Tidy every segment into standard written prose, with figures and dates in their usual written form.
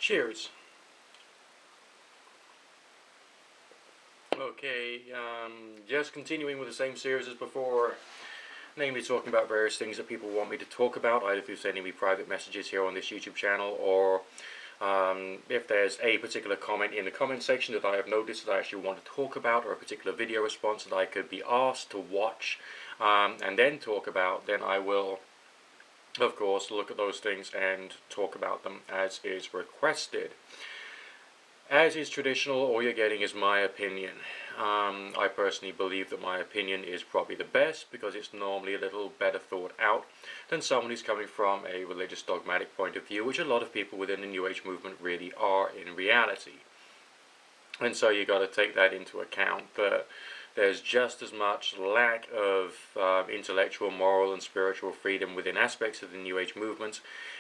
Cheers. Okay, just continuing with the same series as before, namely talking about various things that people want me to talk about, either through sending me private messages here on this YouTube channel, or if there's a particular comment in the comment section that I have noticed that I actually want to talk about, or a particular video response that I could be asked to watch and then talk about, then I will, of course, look at those things and talk about them as is requested. As is traditional, all you're getting is my opinion. I personally believe that my opinion is probably the best because it's normally a little better thought out than someone who's coming from a religious dogmatic point of view, which a lot of people within the New Age movement really are in reality. And so you got to take that into account, that there's just as much lack of intellectual, moral, and spiritual freedom within aspects of the New Age movement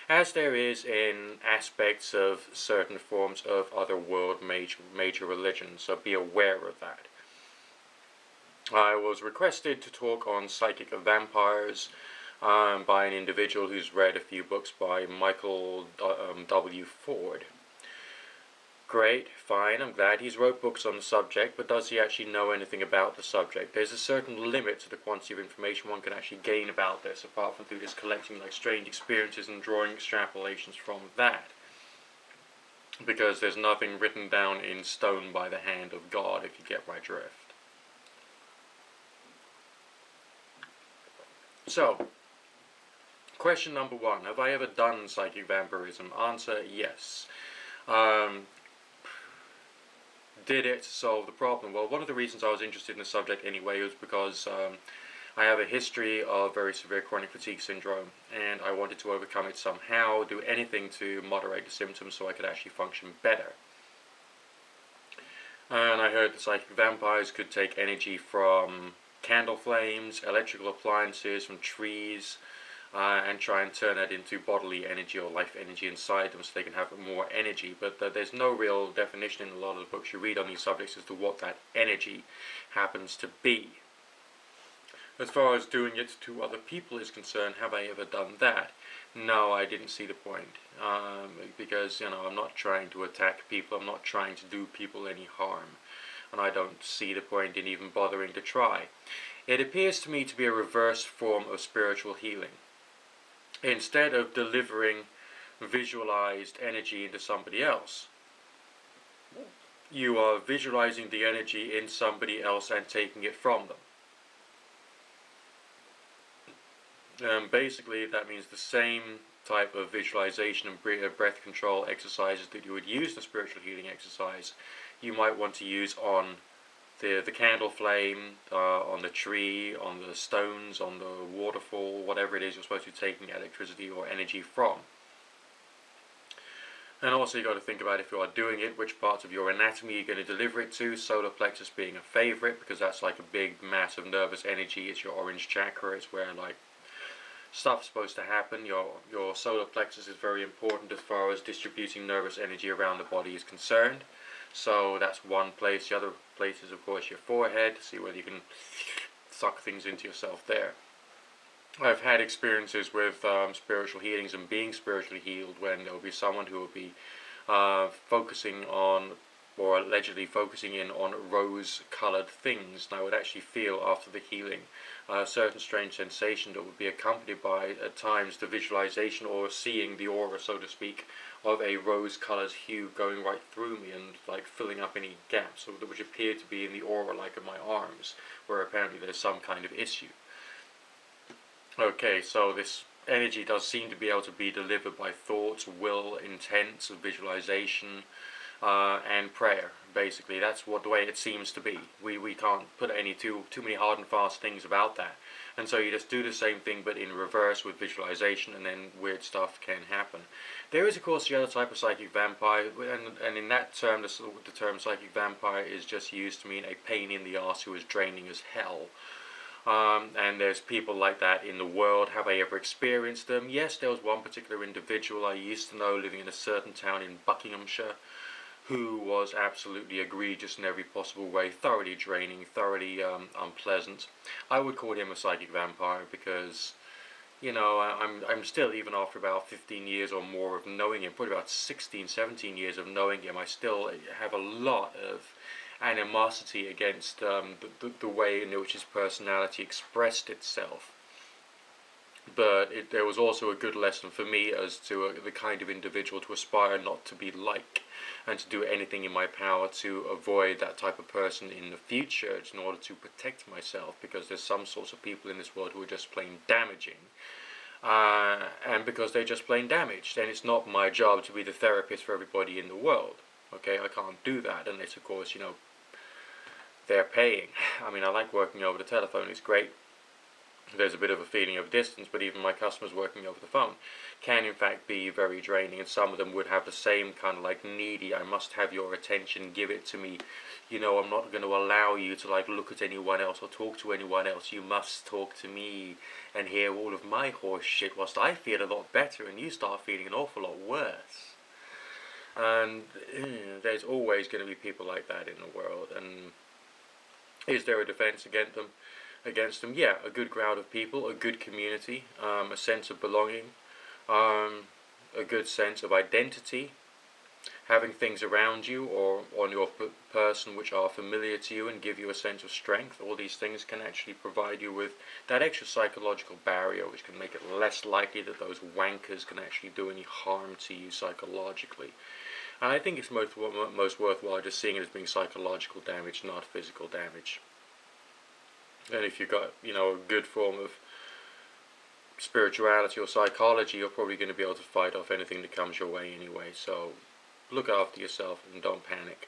as there is in aspects of certain forms of other world major religions, so be aware of that. I was requested to talk on psychic vampires by an individual who's read a few books by Michael W. Ford. Great, fine, I'm glad he's wrote books on the subject, but does he actually know anything about the subject? There's a certain limit to the quantity of information one can actually gain about this, apart from through just collecting like strange experiences and drawing extrapolations from that. Because there's nothing written down in stone by the hand of God, if you get my drift. So, question number one, have I ever done psychic vampirism? Answer, yes. Did it solve the problem? Well, one of the reasons I was interested in the subject anyway was because I have a history of very severe chronic fatigue syndrome, and I wanted to overcome it somehow, do anything to moderate the symptoms so I could actually function better. And I heard that psychic vampires could take energy from candle flames, electrical appliances, from trees, and try and turn that into bodily energy or life energy inside them so they can have more energy. But there's no real definition in a lot of the books you read on these subjects as to what that energy happens to be. As far as doing it to other people is concerned, have I ever done that? No, I didn't see the point. Because, I'm not trying to attack people, I'm not trying to do people any harm. And I don't see the point in even bothering to try. It appears to me to be a reverse form of spiritual healing. Instead of delivering visualized energy into somebody else, you are visualizing the energy in somebody else and taking it from them. Basically, that means the same type of visualization and breath control exercises that you would use in a spiritual healing exercise, you might want to use on the candle flame, on the tree, on the stones, on the waterfall, whatever it is you're supposed to be taking electricity or energy from. And also you've got to think about, if you are doing it, which parts of your anatomy you're going to deliver it to, solar plexus being a favorite, because that's like a big mass of nervous energy. It's your orange chakra, it's where like stuff's supposed to happen. Your solar plexus is very important as far as distributing nervous energy around the body is concerned. So that's one place. The other place is, of course, your forehead. See whether you can suck things into yourself there. I've had experiences with spiritual healings and being spiritually healed when there will be someone who will be focusing on, or allegedly focusing in on, rose-colored things. And I would actually feel after the healing a certain strange sensation that would be accompanied by, at times, the visualization or seeing the aura, so to speak, of a rose-colored hue going right through me and like filling up any gaps which appear to be in the aura, like in my arms, where apparently there's some kind of issue. Okay, so this energy does seem to be able to be delivered by thoughts, will, intent, visualization, and prayer. Basically, that's the way it seems to be. We can't put any too many hard and fast things about that. And so you just do the same thing but in reverse with visualization, and then weird stuff can happen. There is, of course, the other type of psychic vampire, and in that term, the term psychic vampire is just used to mean a pain in the arse who is draining as hell. And there's people like that in the world. Have I ever experienced them? Yes, there was one particular individual I used to know living in a certain town in Buckinghamshire who was absolutely egregious in every possible way, thoroughly draining, thoroughly unpleasant. I would call him a psychic vampire because you know, I'm still, even after about 15 years or more of knowing him, probably about 16, 17 years of knowing him, I still have a lot of animosity against the way in which his personality expressed itself. But there was also a good lesson for me as to the kind of individual to aspire not to be like, and to do anything in my power to avoid that type of person in the future in order to protect myself, because there's some sorts of people in this world who are just plain damaging. And because they're just plain damaged, and it's not my job to be the therapist for everybody in the world. Okay, I can't do that unless, of course, you know, they're paying. I mean, I like working over the telephone, it's great. There's a bit of a feeling of distance, but even my customers working over the phone can in fact be very draining, and some of them would have the same kind of like needy, I must have your attention, give it to me, you know, I'm not going to allow you to like look at anyone else or talk to anyone else, you must talk to me and hear all of my horse shit whilst I feel a lot better and you start feeling an awful lot worse. And there's always going to be people like that in the world. And is there a defense against them? Yeah, a good crowd of people, a good community, a sense of belonging, a good sense of identity, having things around you or on your person which are familiar to you and give you a sense of strength. All these things can actually provide you with that extra psychological barrier, which can make it less likely that those wankers can actually do any harm to you psychologically. And I think it's most worthwhile just seeing it as being psychological damage, not physical damage. And if you've got, you know, a good form of spirituality or psychology, you're probably going to be able to fight off anything that comes your way anyway. So look after yourself and don't panic.